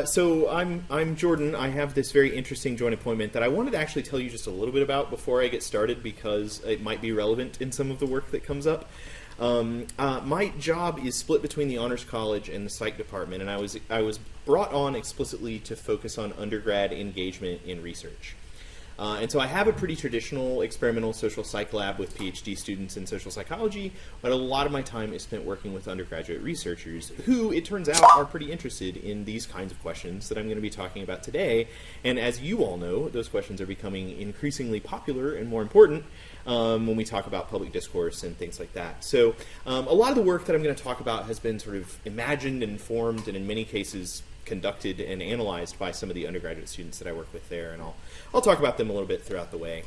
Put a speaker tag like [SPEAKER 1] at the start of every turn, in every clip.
[SPEAKER 1] So I'm Jordan. I have this very interesting joint appointment that I wanted to actually tell you just a little bit about before I get started because it might be relevant in some of the work that comes up. My job is split between the Honors College and the Psych Department, and I was brought on explicitly to focus on undergrad engagement in research. And so I have a pretty traditional experimental social psych lab with PhD students in social psychology, but a lot of my time is spent working with undergraduate researchers who, it turns out, are pretty interested in these kinds of questions that I'm going to be talking about today. And as you all know, those questions are becoming increasingly popular and more important when we talk about public discourse and things like that. So a lot of the work that I'm going to talk about has been sort of imagined and formed, and in many cases conducted and analyzed by some of the undergraduate students that I work with there, and I'll talk about them a little bit throughout the way.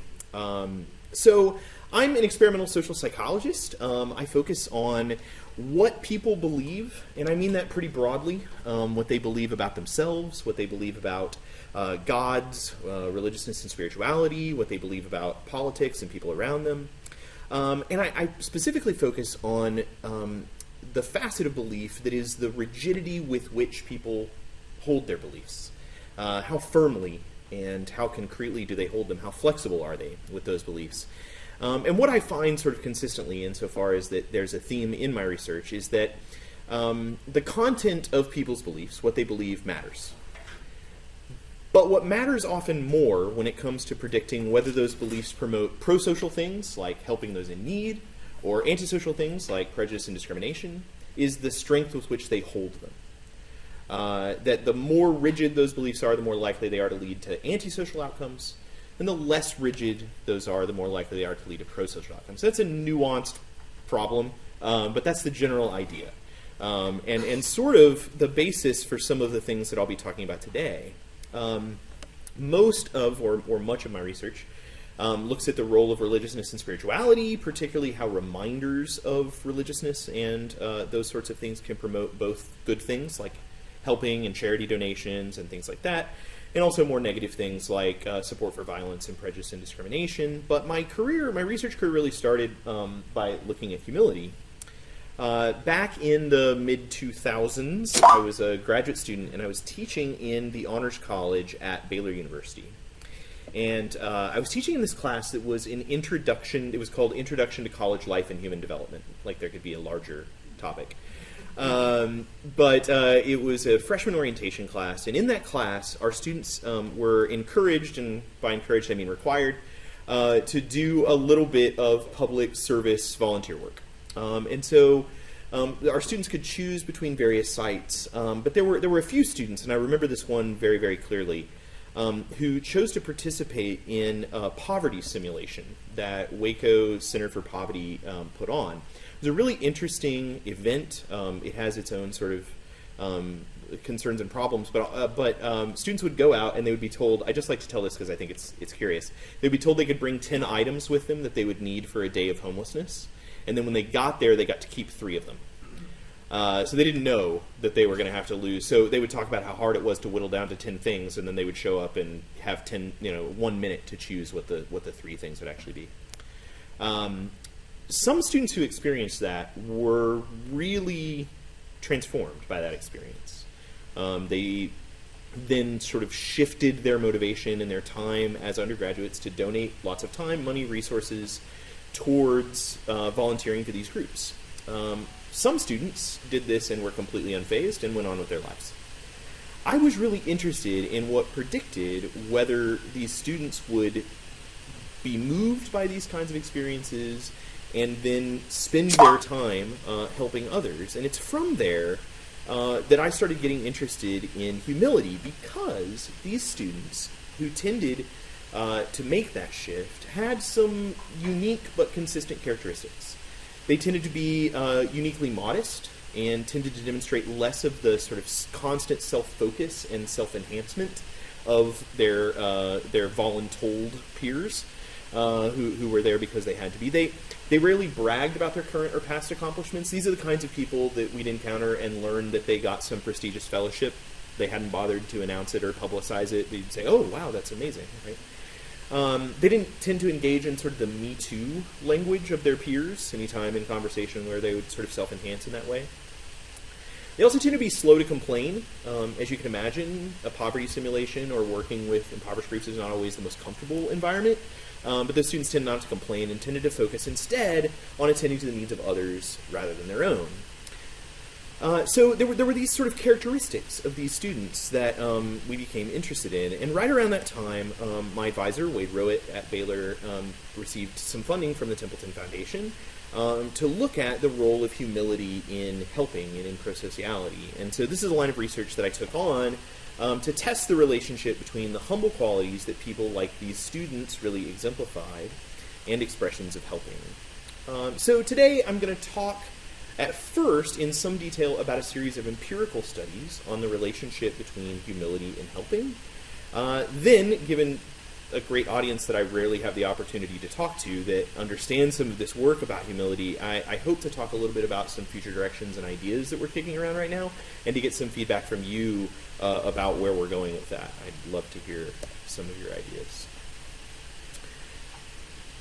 [SPEAKER 1] So I'm an experimental social psychologist. I focus on what people believe, and I mean that pretty broadly, what they believe about themselves, what they believe about gods, religiousness and spirituality, what they believe about politics and people around them. And I specifically focus on the facet of belief that is the rigidity with which people hold their beliefs. How firmly and how concretely do they hold them? How flexible are they with those beliefs? And what I find sort of consistently, insofar as that there's a theme in my research, is that the content of people's beliefs, what they believe, matters. But what matters often more when it comes to predicting whether those beliefs promote pro-social things, like helping those in need, or antisocial things, like prejudice and discrimination, is the strength with which they hold them. That the more rigid those beliefs are, the more likely they are to lead to antisocial outcomes, and the less rigid those are, the more likely they are to lead to pro-social outcomes. So that's a nuanced problem, but that's the general idea. And sort of the basis for some of the things that I'll be talking about today. Most of, or much of my research looks at the role of religiousness and spirituality, particularly how reminders of religiousness and those sorts of things can promote both good things like helping and charity donations and things like that, and also more negative things like support for violence and prejudice and discrimination. But my research career really started by looking at humility. Back in the mid-2000s, I was a graduate student and I was teaching in the Honors College at Baylor University. And I was teaching in this class that was an introduction. It was called Introduction to College Life and Human Development. Like there could be a larger topic. But it was a freshman orientation class. And in that class, our students were encouraged, and by encouraged I mean required, to do a little bit of public service volunteer work. And so our students could choose between various sites. But there were a few students, and I remember this one very, very clearly, who chose to participate in a poverty simulation that Waco Center for Poverty put on. It was a really interesting event. It has its own sort of concerns and problems, but students would go out and they would be told, I just like to tell this because I think it's curious, they'd be told they could bring 10 items with them that they would need for a day of homelessness, and then when they got there, they got to keep 3 of them. So they didn't know that they were going to have to lose. So they would talk about how hard it was to whittle down to 10 things, and then they would show up and have 1 minute to choose what the 3 things would actually be. Some students who experienced that were really transformed by that experience. They then sort of shifted their motivation and their time as undergraduates to donate lots of time, money, resources towards volunteering for these groups. Some students did this and were completely unfazed and went on with their lives. I was really interested in what predicted whether these students would be moved by these kinds of experiences and then spend their time helping others. And it's from there that I started getting interested in humility, because these students who tended to make that shift had some unique but consistent characteristics. They tended to be uniquely modest and tended to demonstrate less of the sort of constant self-focus and self-enhancement of their voluntold peers who were there because they had to be. They rarely bragged about their current or past accomplishments. These are the kinds of people that we'd encounter and learn that they got some prestigious fellowship. They hadn't bothered to announce it or publicize it. They'd say, oh, wow, that's amazing, right? They didn't tend to engage in sort of the Me Too language of their peers anytime in conversation where they would sort of self-enhance in that way. They also tend to be slow to complain. As you can imagine, a poverty simulation or working with impoverished groups is not always the most comfortable environment. But those students tend not to complain and tended to focus instead on attending to the needs of others rather than their own. So there were these sort of characteristics of these students that we became interested in. And right around that time, my advisor, Wade Rowett at Baylor, received some funding from the Templeton Foundation to look at the role of humility in helping and in prosociality. And so this is a line of research that I took on to test the relationship between the humble qualities that people like these students really exemplified and expressions of helping. So today I'm going to talk at first in some detail about a series of empirical studies on the relationship between humility and helping. Then, given a great audience that I rarely have the opportunity to talk to that understands some of this work about humility, I hope to talk a little bit about some future directions and ideas that we're kicking around right now, and to get some feedback from you about where we're going with that. I'd love to hear some of your ideas.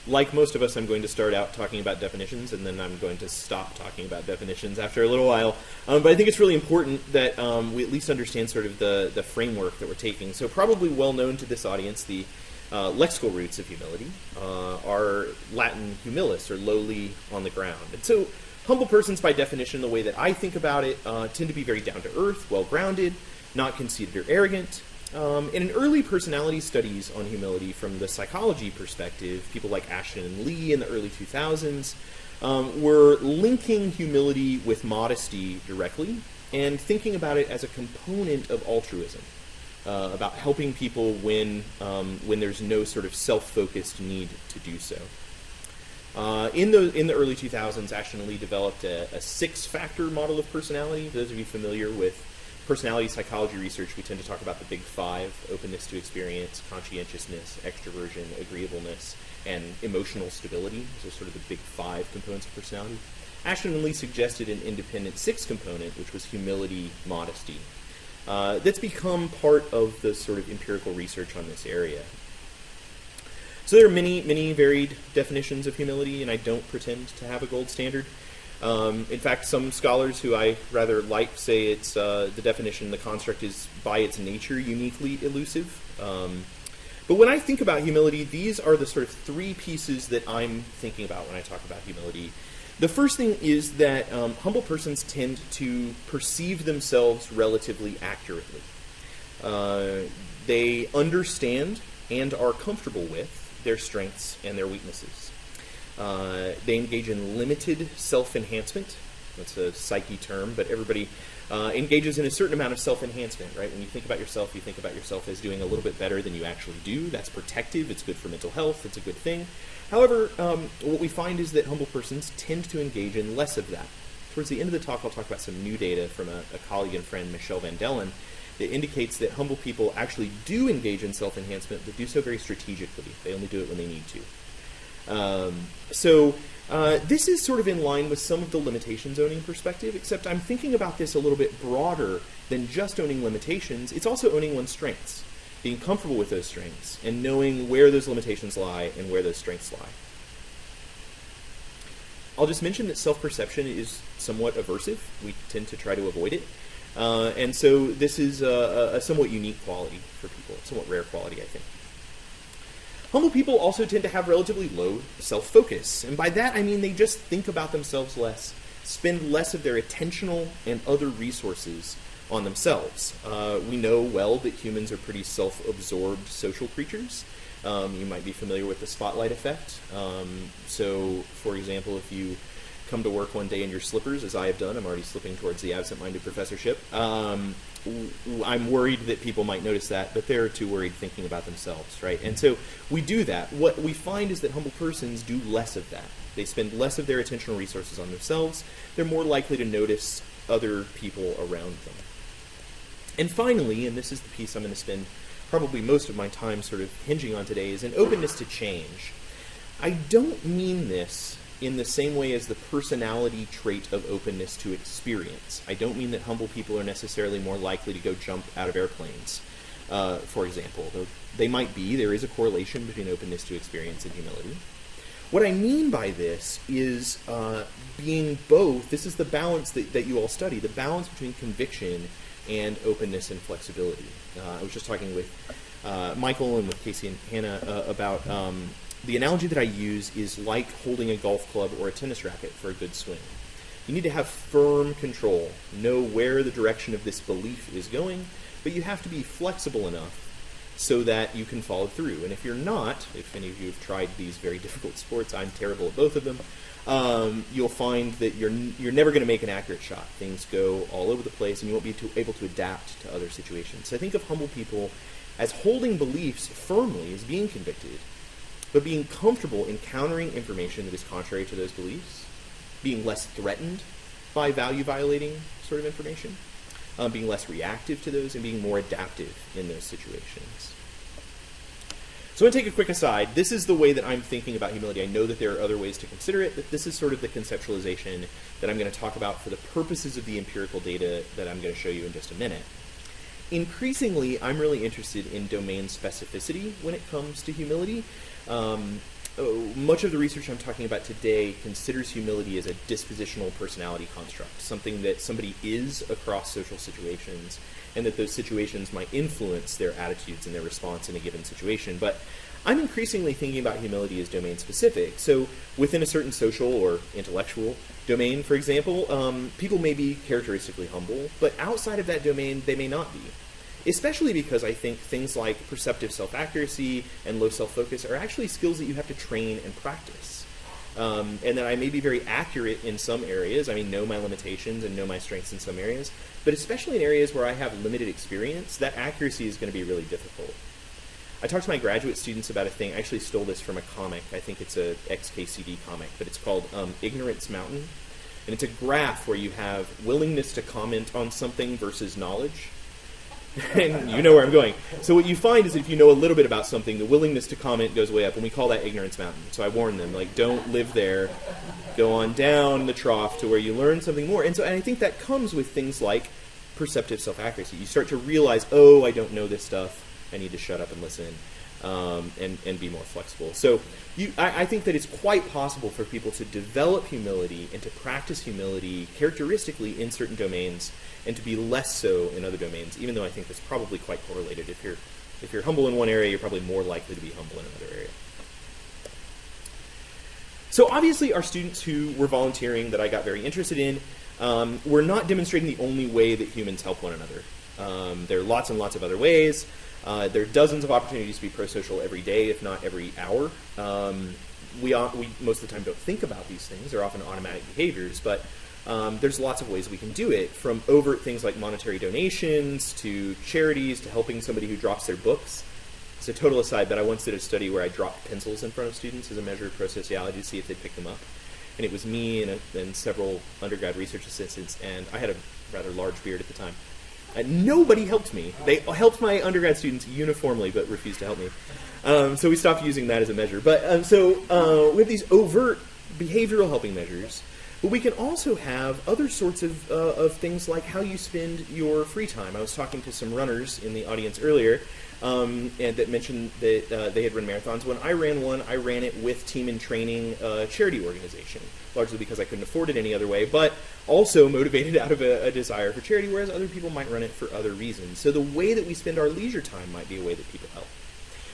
[SPEAKER 1] Like most of us, I'm going to start out talking about definitions, and then I'm going to stop talking about definitions after a little while. But I think it's really important that we at least understand sort of the framework that we're taking. So probably well known to this audience, the lexical roots of humility are Latin humilis, or lowly on the ground. And so humble persons, by definition, the way that I think about it, tend to be very down-to-earth, well-grounded, not conceited or arrogant. And in early personality studies on humility from the psychology perspective, people like Ashton and Lee in the early 2000s were linking humility with modesty directly and thinking about it as a component of altruism, about helping people when there's no sort of self-focused need to do so. In the early 2000s, Ashton and Lee developed a six-factor model of personality. For those of you familiar with personality psychology research, we tend to talk about the big five: openness to experience, conscientiousness, extroversion, agreeableness, and emotional stability. Those are sort of the big five components of personality. Ashton and Lee suggested an independent sixth component, which was humility, modesty. That's become part of the sort of empirical research on this area. So there are many, many varied definitions of humility, and I don't pretend to have a gold standard. In fact, some scholars who I rather like say it's the definition, the construct is by its nature uniquely elusive. But when I think about humility, these are the sort of three pieces that I'm thinking about when I talk about humility. The first thing is that humble persons tend to perceive themselves relatively accurately. They understand and are comfortable with their strengths and their weaknesses. They engage in limited self-enhancement. That's a psyche term, but everybody engages in a certain amount of self-enhancement, right? When you think about yourself, you think about yourself as doing a little bit better than you actually do. That's protective. It's good for mental health. It's a good thing. However, what we find is that humble persons tend to engage in less of that. Towards the end of the talk, I'll talk about some new data from a colleague and friend, Michelle Van Dellen, that indicates that humble people actually do engage in self-enhancement, but do so very strategically. They only do it when they need to. So this is sort of in line with some of the limitations owning perspective, except I'm thinking about this a little bit broader than just owning limitations. It's also owning one's strengths, being comfortable with those strengths, and knowing where those limitations lie and where those strengths lie. I'll just mention that self-perception is somewhat aversive. We tend to try to avoid it. And so this is a somewhat unique quality for people, somewhat rare quality, I think. Humble people also tend to have relatively low self-focus, and by that I mean they just think about themselves less, spend less of their attentional and other resources on themselves. We know well that humans are pretty self-absorbed social creatures. You might be familiar with the spotlight effect. So, for example, if you come to work one day in your slippers, as I have done, I'm already slipping towards the absent-minded professorship, I'm worried that people might notice that, but they're too worried thinking about themselves, right? And so we do that. What we find is that humble persons do less of that. They spend less of their attentional resources on themselves. They're more likely to notice other people around them. And finally, and this is the piece I'm going to spend probably most of my time sort of hinging on today, is an openness to change. I don't mean this in the same way as the personality trait of openness to experience. I don't mean that humble people are necessarily more likely to go jump out of airplanes, for example. Though they might be, there is a correlation between openness to experience and humility. What I mean by this is being both. This is the balance that you all study, the balance between conviction and openness and flexibility. I was just talking with Michael and with Casey and Hannah about the analogy that I use is like holding a golf club or a tennis racket for a good swing. You need to have firm control, know where the direction of this belief is going, but you have to be flexible enough so that you can follow through. And if you're not, if any of you have tried these very difficult sports, I'm terrible at both of them, you'll find that you're never going to make an accurate shot. Things go all over the place, and you won't be able to adapt to other situations. So I think of humble people as holding beliefs firmly, as being convicted, but being comfortable encountering information that is contrary to those beliefs, being less threatened by value-violating sort of information, being less reactive to those, and being more adaptive in those situations. So I'm going to take a quick aside. This is the way that I'm thinking about humility. I know that there are other ways to consider it, but this is sort of the conceptualization that I'm going to talk about for the purposes of the empirical data that I'm going to show you in just a minute. Increasingly, I'm really interested in domain specificity when it comes to humility. Much of the research I'm talking about today considers humility as a dispositional personality construct, something that somebody is across social situations, and that those situations might influence their attitudes and their response in a given situation. But I'm increasingly thinking about humility as domain specific. So within a certain social or intellectual domain, for example, people may be characteristically humble, but outside of that domain, they may not be. Especially because I think things like perceptive self-accuracy and low self-focus are actually skills that you have to train and practice. And that I may be very accurate in some areas, know my limitations and know my strengths in some areas, but especially in areas where I have limited experience, that accuracy is going to be really difficult. I talked to my graduate students about a thing. I actually stole this from a comic. I think it's a XKCD comic, but it's called Ignorance Mountain. And it's a graph where you have willingness to comment on something versus knowledge. And you know where I'm going. So what you find is that if you know a little bit about something, the willingness to comment goes way up, and we call that Ignorance Mountain. So I warn them, don't live there. Go on down the trough to where you learn something more. And I think that comes with things like perceptive self-accuracy. You start to realize, I don't know this stuff. I need to shut up and listen, and be more flexible. So I think that it's quite possible for people to develop humility and to practice humility characteristically in certain domains, and to be less so in other domains, even though I think that's probably quite correlated. If you're humble in one area, you're probably more likely to be humble in another area. So obviously our students who were volunteering that I got very interested in were not demonstrating the only way that humans help one another. There are lots and lots of other ways. There are dozens of opportunities to be pro-social every day, if not every hour. We most of the time don't think about these things. They're often automatic behaviors, but there's lots of ways we can do it, from overt things like monetary donations to charities to helping somebody who drops their books. It's a total aside, but I once did a study where I dropped pencils in front of students as a measure of pro-sociality to see if they'd pick them up. And it was me and several undergrad research assistants, and I had a rather large beard at the time. Nobody helped me. They helped my undergrad students uniformly, but refused to help me. So we stopped using that as a measure. But so we have these overt behavioral helping measures, but we can also have other sorts of things like how you spend your free time. I was talking to some runners in the audience earlier, and that mentioned that they had run marathons. When I ran one, I ran it with Team in Training charity organization, largely because I couldn't afford it any other way, but also motivated out of a desire for charity, whereas other people might run it for other reasons. So the way that we spend our leisure time might be a way that people help.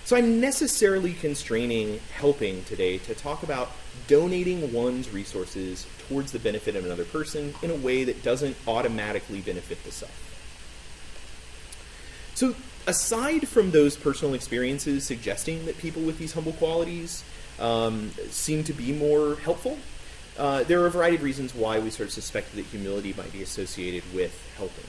[SPEAKER 1] So I'm necessarily constraining helping today to talk about donating one's resources towards the benefit of another person in a way that doesn't automatically benefit the self. So aside from those personal experiences suggesting that people with these humble qualities seem to be more helpful, there are a variety of reasons why we sort of suspect that humility might be associated with helping.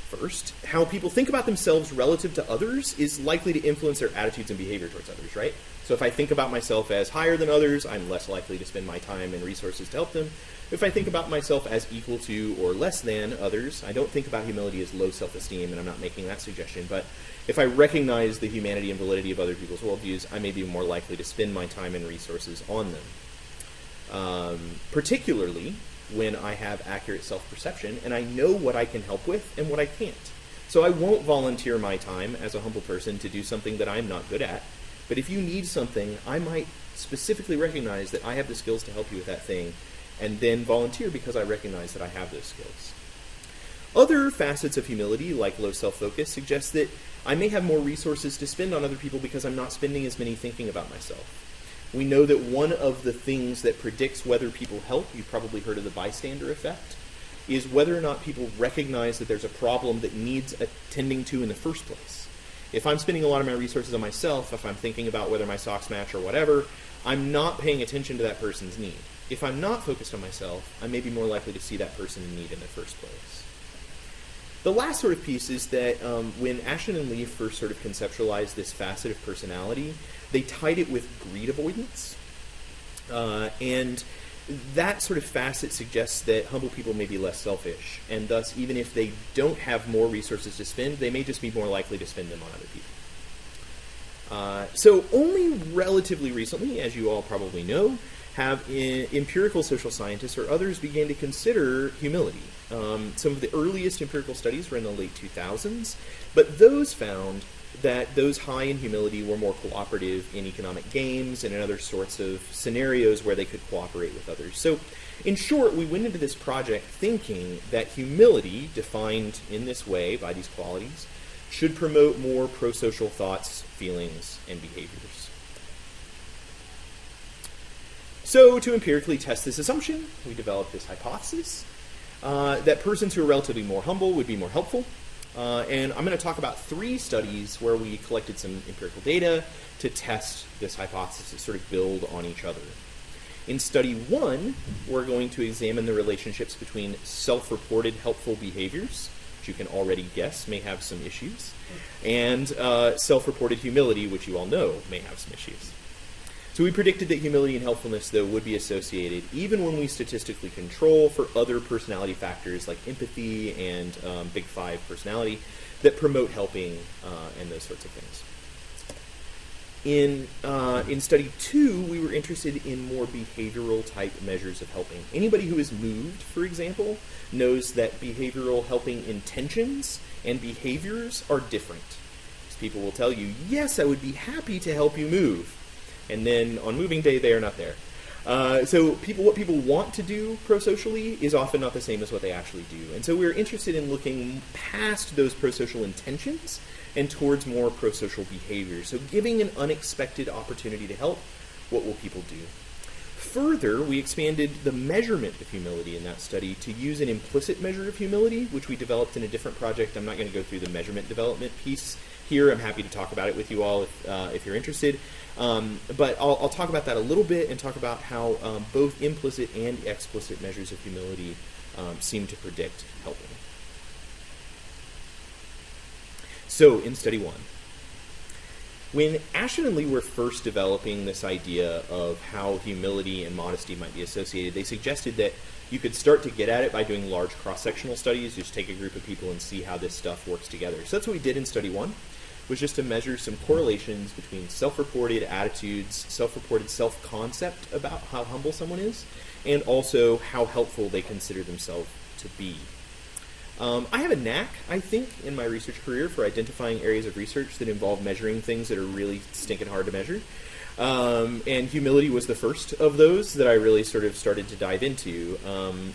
[SPEAKER 1] First, how people think about themselves relative to others is likely to influence their attitudes and behavior towards others, right? So if I think about myself as higher than others, I'm less likely to spend my time and resources to help them. If I think about myself as equal to or less than others, I don't think about humility as low self-esteem, and I'm not making that suggestion, but if I recognize the humanity and validity of other people's worldviews, I may be more likely to spend my time and resources on them. Particularly when I have accurate self-perception and I know what I can help with and what I can't. So I won't volunteer my time as a humble person to do something that I'm not good at, but if you need something, I might specifically recognize that I have the skills to help you with that thing, and then volunteer because I recognize that I have those skills. Other facets of humility, like low self-focus, suggest that I may have more resources to spend on other people because I'm not spending as many thinking about myself. We know that one of the things that predicts whether people help, you've probably heard of the bystander effect, is whether or not people recognize that there's a problem that needs attending to in the first place. If I'm spending a lot of my resources on myself, if I'm thinking about whether my socks match or whatever, I'm not paying attention to that person's need. If I'm not focused on myself, I may be more likely to see that person in need in the first place. The last sort of piece is that when Ashton and Lee first sort of conceptualized this facet of personality, they tied it with greed avoidance. And that sort of facet suggests that humble people may be less selfish, and thus, even if they don't have more resources to spend, they may just be more likely to spend them on other people. So only relatively recently, as you all probably know, have empirical social scientists or others began to consider humility. Some of the earliest empirical studies were in the late 2000s, but those found that those high in humility were more cooperative in economic games and in other sorts of scenarios where they could cooperate with others. So, in short, we went into this project thinking that humility, defined in this way by these qualities, should promote more pro-social thoughts, feelings, and behaviors. So, to empirically test this assumption, we developed this hypothesis that persons who are relatively more humble would be more helpful. And I'm going to talk about 3 studies where we collected some empirical data to test this hypothesis, to sort of build on each other. In study 1, we're going to examine the relationships between self-reported helpful behaviors, which you can already guess may have some issues, and self-reported humility, which you all know may have some issues. So we predicted that humility and helpfulness, though, would be associated even when we statistically control for other personality factors like empathy and Big Five personality that promote helping and those sorts of things. In study 2, we were interested in more behavioral type measures of helping. Anybody who is moved, for example, knows that behavioral helping intentions and behaviors are different. Because people will tell you, yes, I would be happy to help you move. And then on moving day, they are not there. So what people want to do pro-socially is often not the same as what they actually do. And so we're interested in looking past those pro-social intentions and towards more pro-social behaviors. So giving an unexpected opportunity to help, what will people do? Further, we expanded the measurement of humility in that study to use an implicit measure of humility, which we developed in a different project. I'm not going to go through the measurement development piece here. I'm happy to talk about it with you all if you're interested. But I'll talk about that a little bit and talk about how both implicit and explicit measures of humility seem to predict helping. So, in study 1, when Ashton and Lee were first developing this idea of how humility and modesty might be associated, they suggested that you could start to get at it by doing large cross-sectional studies. Just take a group of people and see how this stuff works together. So that's what we did in study 1. Was just to measure some correlations between self-reported attitudes, self-reported self-concept about how humble someone is, and also how helpful they consider themselves to be. I have a knack, I think, in my research career for identifying areas of research that involve measuring things that are really stinking hard to measure. And humility was the first of those that I really sort of started to dive into.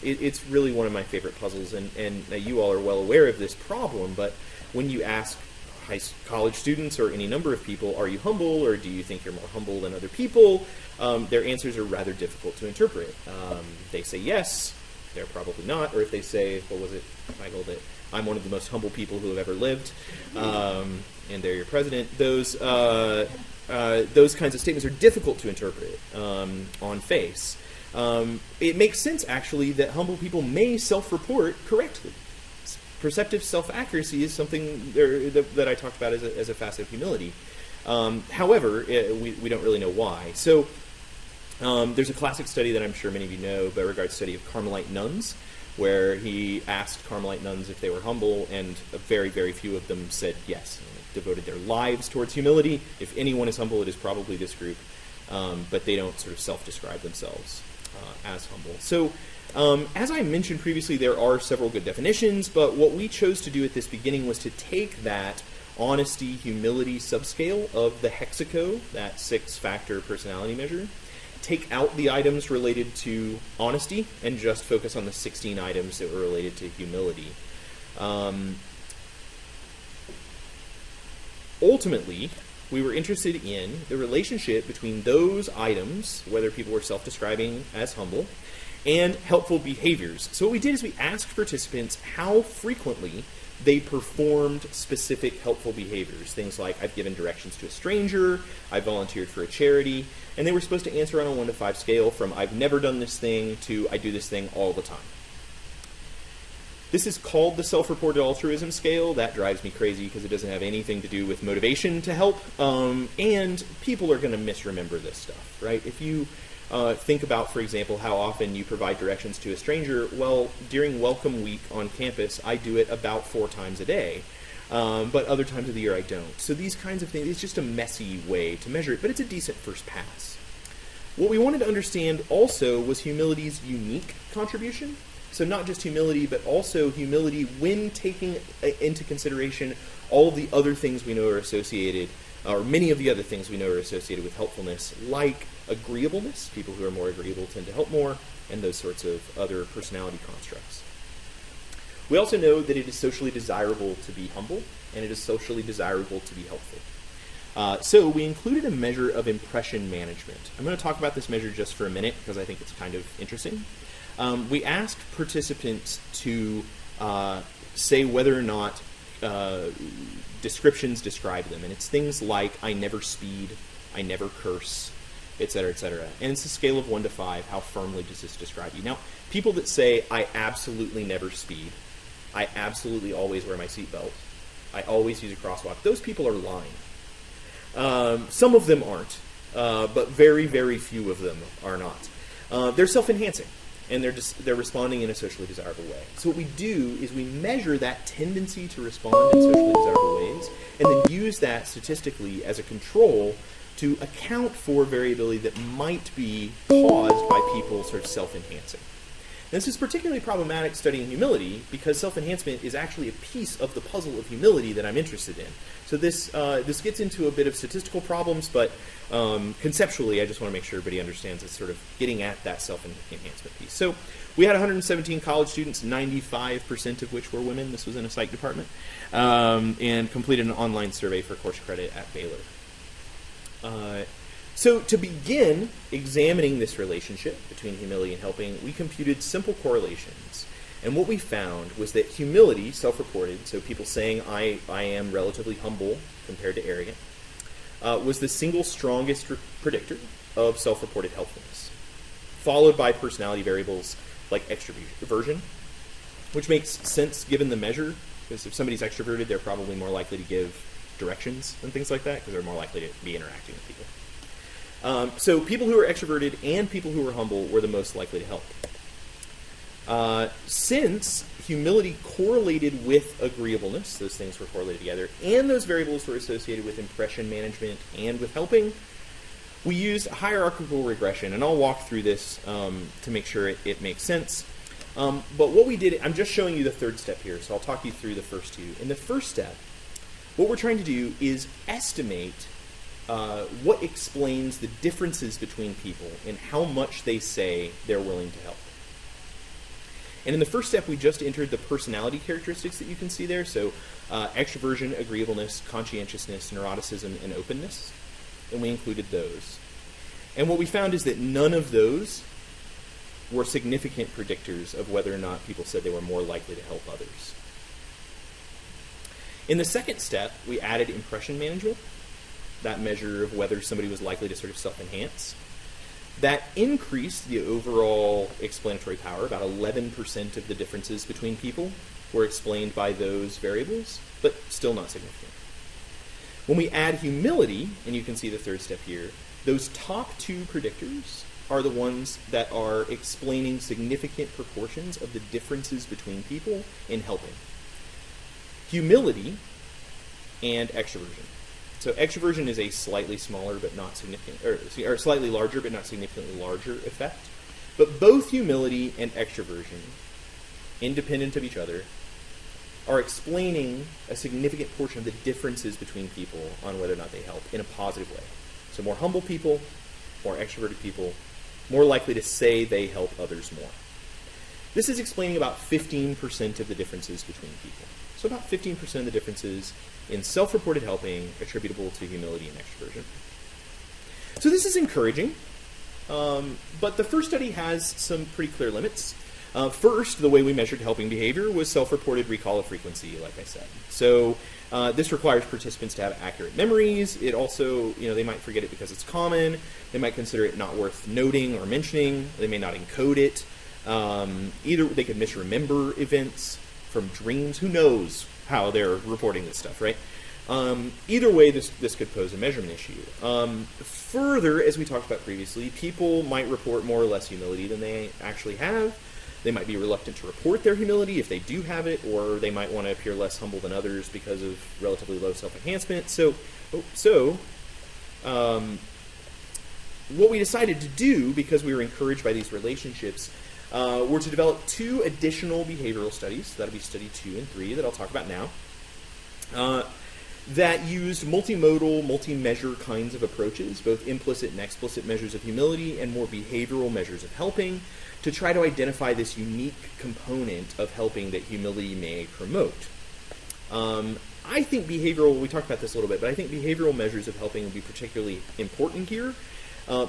[SPEAKER 1] It's really one of my favorite puzzles, and you all are well aware of this problem, but when you ask college students or any number of people, are you humble, or do you think you're more humble than other people? Their answers are rather difficult to interpret. They say yes, they're probably not, or if they say, what was it, Michael, that I'm one of the most humble people who have ever lived, and they're your president, those kinds of statements are difficult to interpret on face. It makes sense, actually, that humble people may self-report correctly. Perceptive self-accuracy is something that I talked about as a facet of humility. However, we don't really know why. So there's a classic study that I'm sure many of you know, Beauregard's study of Carmelite nuns, where he asked Carmelite nuns if they were humble, and very, very few of them said yes. They devoted their lives towards humility. If anyone is humble, it is probably this group. But they don't sort of self-describe themselves as humble. So as I mentioned previously, there are several good definitions, but what we chose to do at this beginning was to take that honesty, humility subscale of the Hexaco, that 6-factor personality measure, take out the items related to honesty, and just focus on the 16 items that were related to humility. Ultimately, we were interested in the relationship between those items, whether people were self-describing as humble, and helpful behaviors. So what we did is we asked participants how frequently they performed specific helpful behaviors. Things like, I've given directions to a stranger, I volunteered for a charity, and they were supposed to answer on a 1 to 5 scale from I've never done this thing to I do this thing all the time. This is called the self-reported altruism scale. That drives me crazy because it doesn't have anything to do with motivation to help, and people are going to misremember this stuff, right? If you think about, for example, how often you provide directions to a stranger, well, during Welcome Week on campus, I do it about 4 times a day, but other times of the year I don't. So these kinds of things, it's just a messy way to measure it, but it's a decent first pass. What we wanted to understand also was humility's unique contribution. So not just humility, but also humility when taking into consideration all of the other things we know are associated, or many of the other things we know are associated with helpfulness, like agreeableness. People who are more agreeable tend to help more, and those sorts of other personality constructs. We also know that it is socially desirable to be humble, and it is socially desirable to be helpful. So we included a measure of impression management. I'm going to talk about this measure just for a minute because I think it's kind of interesting. We asked participants to say whether or not descriptions describe them, and it's things like I never speed, I never curse, etc., etc. And it's a scale of 1 to 5. How firmly does this describe you? Now, people that say I absolutely never speed, I absolutely always wear my seatbelt, I always use a crosswalk, those people are lying. Some of them aren't, but very, very few of them are not. They're self-enhancing, and they're responding in a socially desirable way. So what we do is we measure that tendency to respond in socially desirable ways, and then use that statistically as a control to account for variability that might be caused by people sort of self-enhancing. This is particularly problematic studying humility because self-enhancement is actually a piece of the puzzle of humility that I'm interested in. So this gets into a bit of statistical problems, but conceptually I just want to make sure everybody understands it's sort of getting at that self-enhancement piece. So we had 117 college students, 95% of which were women. This was in a psych department, and completed an online survey for course credit at Baylor. So to begin examining this relationship between humility and helping, we computed simple correlations. And what we found was that humility, self-reported, so people saying I am relatively humble compared to arrogant, was the single strongest predictor of self-reported helpfulness, followed by personality variables like extroversion, which makes sense given the measure, because if somebody's extroverted, they're probably more likely to give directions and things like that, because they're more likely to be interacting with people. So people who are extroverted and people who are humble were the most likely to help. Since humility correlated with agreeableness, those things were correlated together, and those variables were associated with impression management and with helping, we used hierarchical regression, and I'll walk through this to make sure it makes sense. But what we did, I'm just showing you the third step here, so I'll talk you through the first two. In the first step, what we're trying to do is estimate what explains the differences between people and how much they say they're willing to help. And in the first step, we just entered the personality characteristics that you can see there. So extroversion, agreeableness, conscientiousness, neuroticism, and openness. And we included those. And what we found is that none of those were significant predictors of whether or not people said they were more likely to help others. In the second step, we added impression management, that measure of whether somebody was likely to sort of self-enhance. That increased the overall explanatory power. About 11% of the differences between people were explained by those variables, but still not significant. When we add humility, and you can see the third step here, those top two predictors are the ones that are explaining significant proportions of the differences between people in helping. Humility and extroversion. So extroversion is a slightly smaller but not significant, or slightly larger but not significantly larger effect. But both humility and extroversion, independent of each other, are explaining a significant portion of the differences between people on whether or not they help in a positive way. So more humble people, more extroverted people, more likely to say they help others more. This is explaining about 15% of the differences between people. So about 15% of the differences in self-reported helping attributable to humility and extroversion. So this is encouraging, but the first study has some pretty clear limits. First, the way we measured helping behavior was self-reported recall of frequency, like I said. So this requires participants to have accurate memories. It also, they might forget it because it's common. They might consider it not worth noting or mentioning. They may not encode it. Either they could misremember events from dreams. Who knows how they're reporting this stuff, right? Either way, this could pose a measurement issue. Further, as we talked about previously, people might report more or less humility than they actually have. They might be reluctant to report their humility if they do have it, or they might want to appear less humble than others because of relatively low self-enhancement. So what we decided to do, because we were encouraged by these relationships, were to develop 2 additional behavioral studies. That'll be study 2 and 3 that I'll talk about now. That used multimodal, multi-measure kinds of approaches, both implicit and explicit measures of humility and more behavioral measures of helping, to try to identify this unique component of helping that humility may promote. I think we talked about this a little bit, but I think behavioral measures of helping will be particularly important here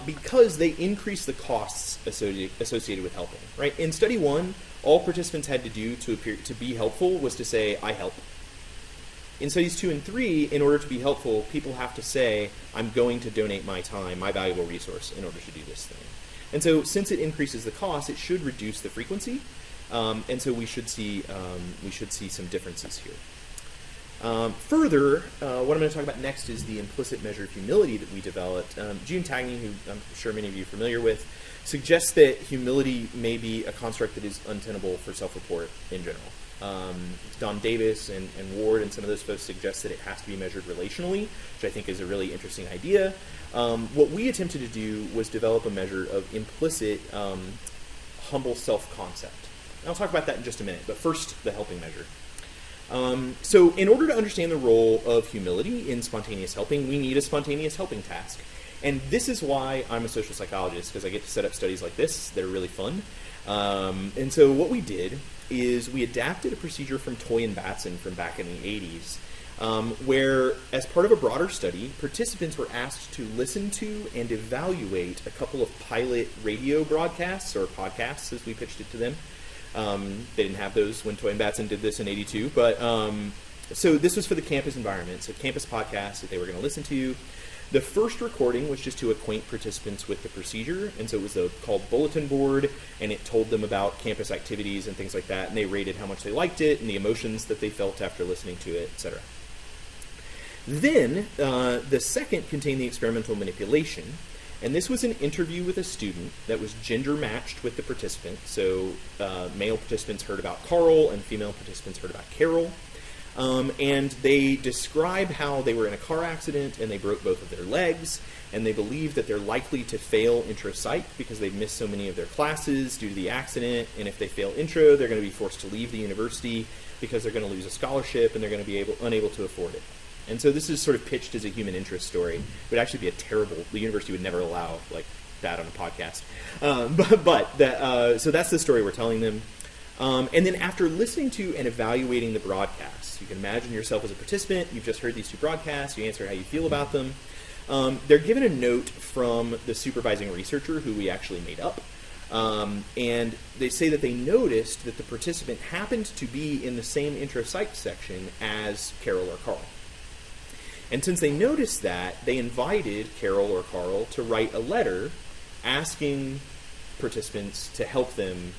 [SPEAKER 1] because they increase the costs associated with helping. Right? In study 1, all participants had to do to be helpful was to say, I help. In studies 2 and 3, in order to be helpful, people have to say, I'm going to donate my time, my valuable resource, in order to do this thing. And so since it increases the cost, it should reduce the frequency, and so we should see some differences here. Further, what I'm going to talk about next is the implicit measure of humility that we developed. June Tagney, who I'm sure many of you are familiar with, suggests that humility may be a construct that is untenable for self-report in general. Don Davis and Ward and some of those folks suggest that it has to be measured relationally, which I think is a really interesting idea. What we attempted to do was develop a measure of implicit humble self-concept. And I'll talk about that in just a minute, but first, the helping measure. So in order to understand the role of humility in spontaneous helping, we need a spontaneous helping task. And this is why I'm a social psychologist, because I get to set up studies like this. They're really fun. And so what we did is we adapted a procedure from Toy and Batson from back in the 80s, where, as part of a broader study, participants were asked to listen to and evaluate a couple of pilot radio broadcasts, or podcasts, as we pitched it to them. They didn't have those when Toy and Batson did this in 82, but so this was for the campus environment, so campus podcasts that they were going to listen to. The first recording was just to acquaint participants with the procedure, and so it was called bulletin board, and it told them about campus activities and things like that, and they rated how much they liked it and the emotions that they felt after listening to it, etc. Then, the second contained the experimental manipulation, and this was an interview with a student that was gender matched with the participant, so male participants heard about Carl and female participants heard about Carol. And they describe how they were in a car accident and they broke both of their legs, and they believe that they're likely to fail intro psych because they've missed so many of their classes due to the accident, and if they fail intro, they're going to be forced to leave the university because they're going to lose a scholarship and they're going to be unable to afford it. And so this is sort of pitched as a human interest story. It would actually be the university would never allow like that on a podcast. So that's the story we're telling them. And then after listening to and evaluating the broadcasts, you can imagine yourself as a participant, you've just heard these 2 broadcasts, you answer how you feel about them. They're given a note from the supervising researcher who we actually made up. And they say that they noticed that the participant happened to be in the same intro psych section as Carol or Carl. And since they noticed that, they invited Carol or Carl to write a letter asking participants to help them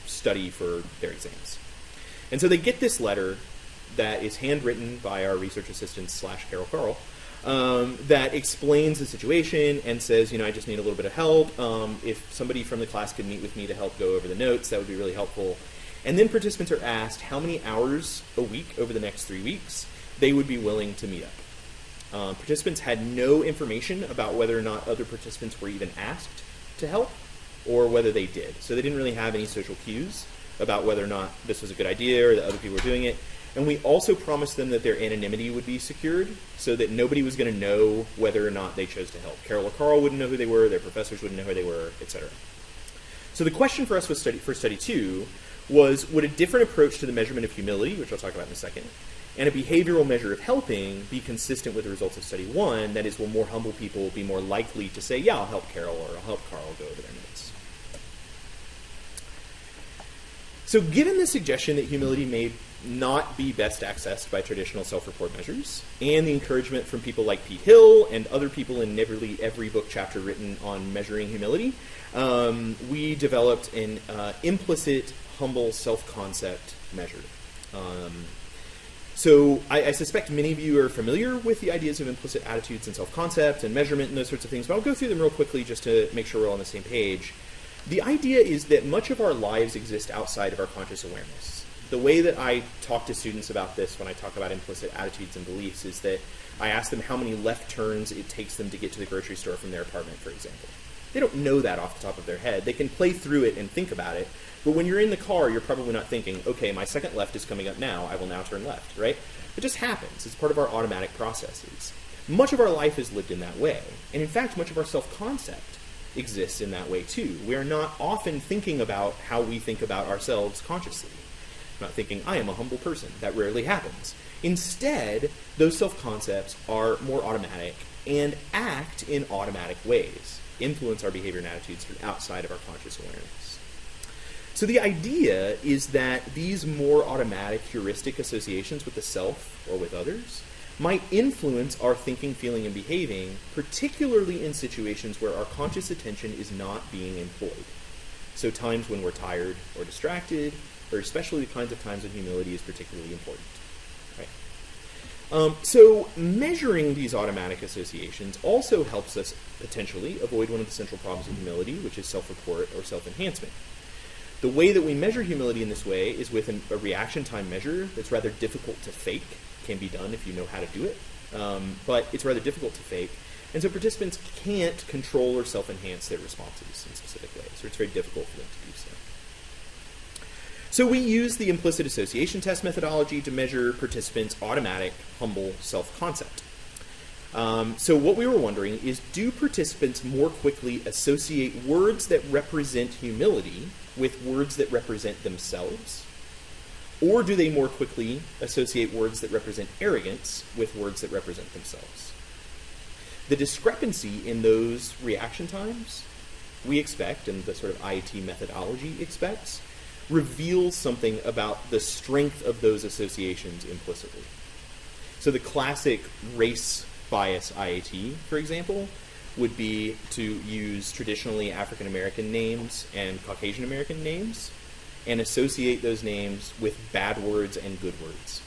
[SPEAKER 1] study for their exams. And so they get this letter that is handwritten by our research assistant / Carol Carl that explains the situation and says, I just need a little bit of help. If somebody from the class could meet with me to help go over the notes, that would be really helpful. And then participants are asked how many hours a week over the next 3 weeks they would be willing to meet up. Participants had no information about whether or not other participants were even asked to help or whether they did. So they didn't really have any social cues about whether or not this was a good idea or that other people were doing it. And we also promised them that their anonymity would be secured so that nobody was going to know whether or not they chose to help. Carol or Carl wouldn't know who they were, their professors wouldn't know who they were, etc. So the question for us for study 2 was, would a different approach to the measurement of humility, which I'll talk about in a second, and a behavioral measure of helping be consistent with the results of study 1? That is, will more humble people be more likely to say, yeah, I'll help Carol or I'll help Carl go over their notes? So given the suggestion that humility may not be best accessed by traditional self-report measures, and the encouragement from people like Pete Hill and other people in nearly every book chapter written on measuring humility, we developed an implicit humble self-concept measure. So I suspect many of you are familiar with the ideas of implicit attitudes and self-concept and measurement and those sorts of things, but I'll go through them real quickly just to make sure we're all on the same page. The idea is that much of our lives exist outside of our conscious awareness. The way that I talk to students about this when I talk about implicit attitudes and beliefs is that I ask them how many left turns it takes them to get to the grocery store from their apartment, for example. They don't know that off the top of their head. They can play through it and think about it, but when you're in the car, you're probably not thinking, okay, my second left is coming up now, I will now turn left, right? It just happens. It's part of our automatic processes. Much of our life is lived in that way, and in fact, much of our self-concept exists in that way too. We are not often thinking about how we think about ourselves consciously. Not thinking, I am a humble person. That rarely happens. Instead, those self-concepts are more automatic and act in automatic ways, influence our behavior and attitudes from outside of our conscious awareness. So the idea is that these more automatic heuristic associations with the self or with others might influence our thinking, feeling, and behaving, particularly in situations where our conscious attention is not being employed. So times when we're tired or distracted, or especially the kinds of times when humility is particularly important. Right? So measuring these automatic associations also helps us potentially avoid one of the central problems of humility, which is self-report or self-enhancement. The way that we measure humility in this way is with a reaction time measure that's rather difficult to fake. Can be done if you know how to do it, but it's rather difficult to fake. And so participants can't control or self-enhance their responses in specific ways, or it's very difficult for them to do so. So we use the implicit association test methodology to measure participants' automatic, humble self-concept. So what we were wondering is, do participants more quickly associate words that represent humility with words that represent themselves? Or do they more quickly associate words that represent arrogance with words that represent themselves? The discrepancy in those reaction times, we expect, and the sort of IAT methodology expects, reveals something about the strength of those associations implicitly. So the classic race bias IAT, for example, would be to use traditionally African American names and Caucasian American names and associate those names with bad words and good words.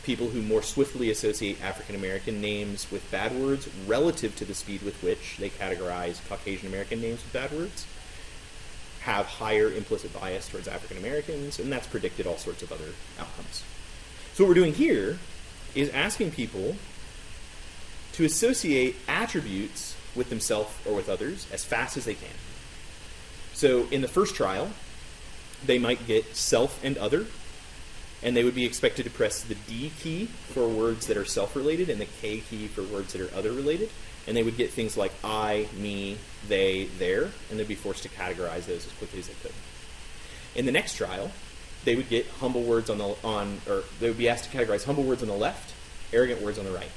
[SPEAKER 1] People who more swiftly associate African American names with bad words relative to the speed with which they categorize Caucasian American names with bad words have higher implicit bias towards African Americans, and that's predicted all sorts of other outcomes. So what we're doing here is asking people to associate attributes with themselves or with others as fast as they can. So in the first trial, they might get self and other, and they would be expected to press the D key for words that are self-related and the K key for words that are other-related, and they would get things like I, me, they, their, and they'd be forced to categorize those as quickly as they could. In the next trial, they would get humble words they would be asked to categorize humble words on the left, arrogant words on the right.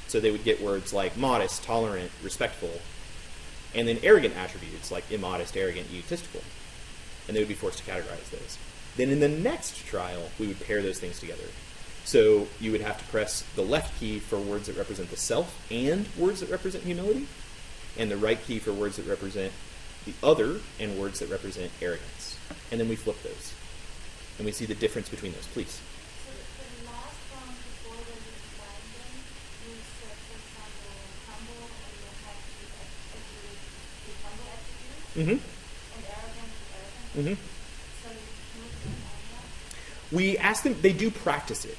[SPEAKER 1] So they would get words like modest, tolerant, respectful, and then arrogant attributes like immodest, arrogant, egotistical. And they would be forced to categorize those. Then in the next trial, we would pair those things together. So you would have to press the left key for words that represent the self and words that represent humility, and the right key for words that represent the other and words that represent arrogance. And then we flip those. And we see the difference between those. Please.
[SPEAKER 2] So the last one before when you combine them, you said, for example, humble, and you have the humble attribute, and arrogant with arrogant. So you look them on that?
[SPEAKER 1] We ask them, they do practice it,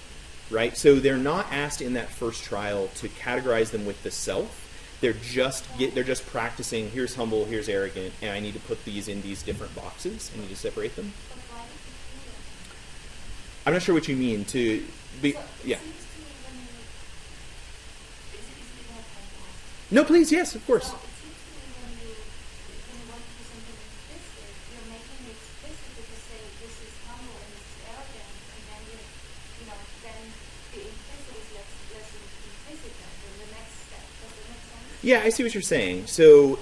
[SPEAKER 1] right? So they're not asked in that first trial to categorize them with the self. They're just practicing, here's humble, here's arrogant, and I need to put these in these different boxes. I need to separate them.
[SPEAKER 2] But why did you do
[SPEAKER 1] I'm not sure what you mean to be.
[SPEAKER 2] So
[SPEAKER 1] Yeah.
[SPEAKER 2] it seems to me when you, is it more time to ask?
[SPEAKER 1] No, please. Yes, of course.
[SPEAKER 2] So it seems to me when you want to do something implicit, you're making it explicit because say this is humble and this is arrogant, and then then the implicit is less implicit than the next step. Does that make sense?
[SPEAKER 1] Yeah, I see what you're saying. So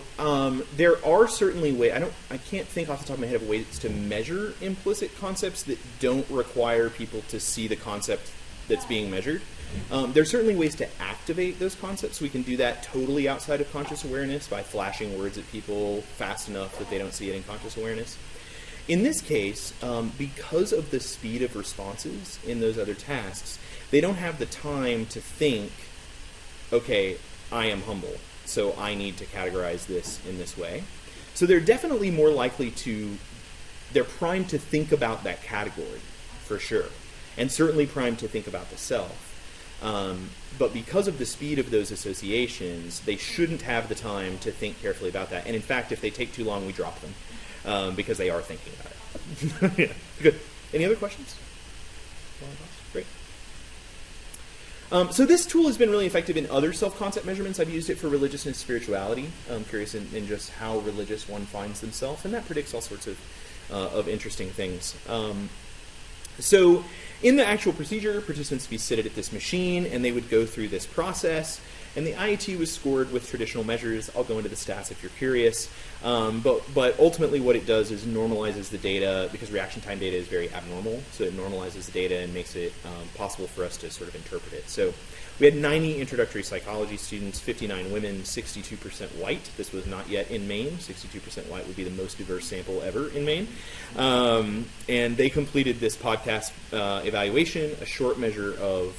[SPEAKER 1] there are certainly ways. I can't think off the top of my head of ways to measure implicit concepts that don't require people to see the concept that's being measured. There's certainly ways to activate those concepts. We can do that totally outside of conscious awareness by flashing words at people fast enough that they don't see it in conscious awareness. In this case, because of the speed of responses in those other tasks, they don't have the time to think, okay, I am humble, so I need to categorize this in this way. So they're definitely more likely they're primed to think about that category, for sure, and certainly primed to think about the self. But because of the speed of those associations, they shouldn't have the time to think carefully about that. And in fact, if they take too long, we drop them, because they are thinking about it. Yeah, good. Any other questions? Great. So this tool has been really effective in other self-concept measurements. I've used it for religious and spirituality. I'm curious in just how religious one finds themselves, and that predicts all sorts of interesting things. So in the actual procedure, participants would be seated at this machine, and they would go through this process. And the IAT was scored with traditional measures. I'll go into the stats if you're curious. But ultimately what it does is normalizes the data, because reaction time data is very abnormal. So it normalizes the data and makes it possible for us to sort of interpret it. So we had 90 introductory psychology students, 59 women, 62% white. This was not yet in Maine. 62% white would be the most diverse sample ever in Maine. And they completed this podcast evaluation, a short measure of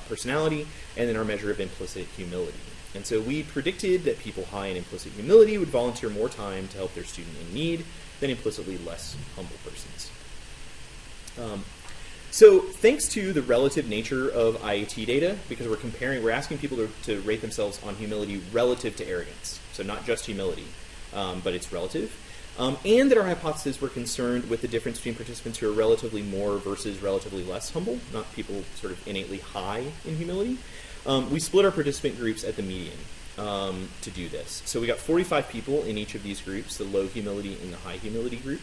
[SPEAKER 1] personality, and then our measure of implicit humility. And so we predicted that people high in implicit humility would volunteer more time to help their student in need than implicitly less humble persons. So thanks to the relative nature of IAT data, because we're asking people to rate themselves on humility relative to arrogance. So not just humility, but it's relative. And that our hypotheses were concerned with the difference between participants who are relatively more versus relatively less humble, not people sort of innately high in humility. We split our participant groups at the median to do this. So we got 45 people in each of these groups, the low humility and the high humility group.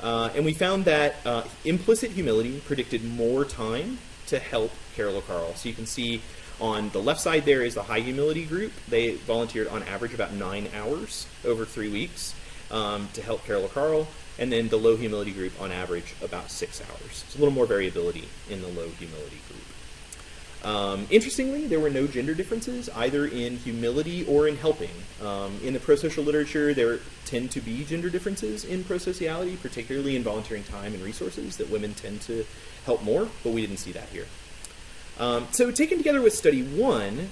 [SPEAKER 1] And we found that implicit humility predicted more time to help Carol or Carl. So you can see on the left side there is the high humility group. They volunteered on average about 9 hours over 3 weeks to help Carol or Carl. And then the low humility group on average about 6 hours. So a little more variability in the low humility group. Interestingly, there were no gender differences either in humility or in helping. In the prosocial literature, there tend to be gender differences in prosociality, particularly in volunteering time and resources, that women tend to help more, but we didn't see that here. So taken together with study 1,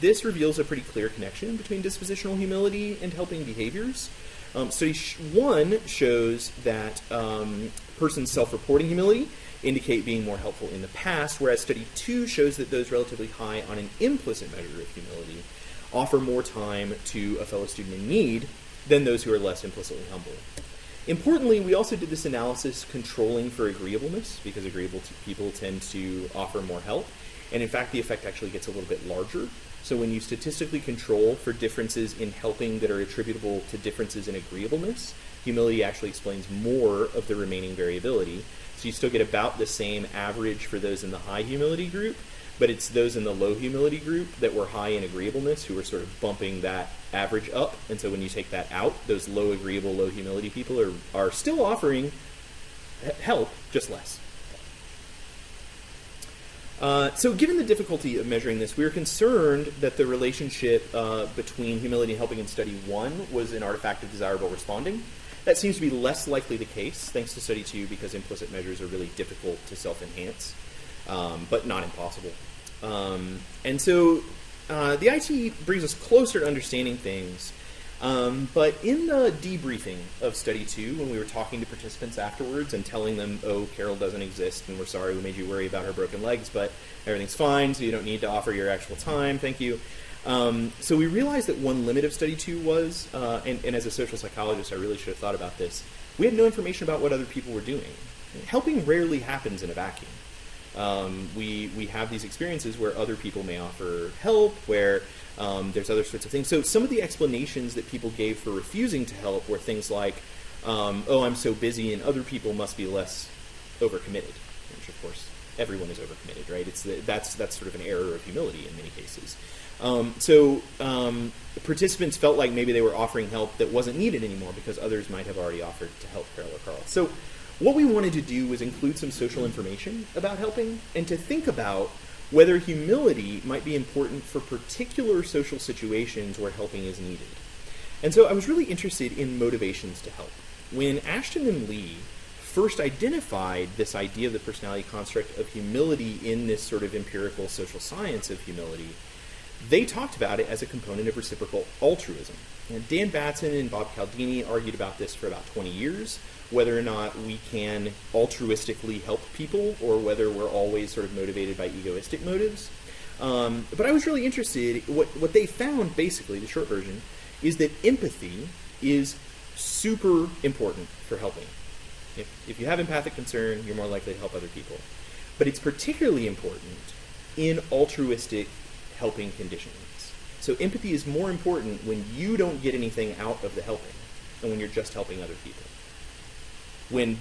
[SPEAKER 1] this reveals a pretty clear connection between dispositional humility and helping behaviors. Study 1 shows that persons self-reporting humility indicate being more helpful in the past, whereas study 2 shows that those relatively high on an implicit measure of humility offer more time to a fellow student in need than those who are less implicitly humble. Importantly, we also did this analysis controlling for agreeableness, because agreeable people tend to offer more help, and in fact the effect actually gets a little bit larger. So when you statistically control for differences in helping that are attributable to differences in agreeableness, humility actually explains more of the remaining variability. So you still get about the same average for those in the high humility group, but it's those in the low humility group that were high in agreeableness who were sort of bumping that average up. And so when you take that out, those low agreeable, low humility people are still offering help, just less. So given the difficulty of measuring this, we were concerned that the relationship between humility and helping in study 1 was an artifact of desirable responding. That seems to be less likely the case, thanks to study 2, because implicit measures are really difficult to self-enhance, but not impossible. And so the IT brings us closer to understanding things, but in the debriefing of study 2, when we were talking to participants afterwards and telling them, oh, Carol doesn't exist, and we're sorry we made you worry about her broken legs, but everything's fine, so you don't need to offer your actual time, thank you. So we realized that one limit of study 2 was, and as a social psychologist I really should have thought about this, we had no information about what other people were doing. helping rarely happens in a vacuum. We have these experiences where other people may offer help, where there's other sorts of things. So some of the explanations that people gave for refusing to help were things like, oh, I'm so busy and other people must be less overcommitted, which of course everyone is overcommitted, right? That's sort of an error of humility in many cases. Participants felt like maybe they were offering help that wasn't needed anymore because others might have already offered to help Carol or Carl. So what we wanted to do was include some social information about helping and to think about whether humility might be important for particular social situations where helping is needed. And so I was really interested in motivations to help. When Ashton and Lee first identified this idea of the personality construct of humility in this sort of empirical social science of humility, they talked about it as a component of reciprocal altruism. And Dan Batson and Bob Cialdini argued about this for about 20 years, whether or not we can altruistically help people or whether we're always sort of motivated by egoistic motives. But I was really interested, what they found basically, the short version, is that empathy is super important for helping. If you have empathic concern, you're more likely to help other people. But it's particularly important in altruistic helping conditions. So empathy is more important when you don't get anything out of the helping than when you're just helping other people. When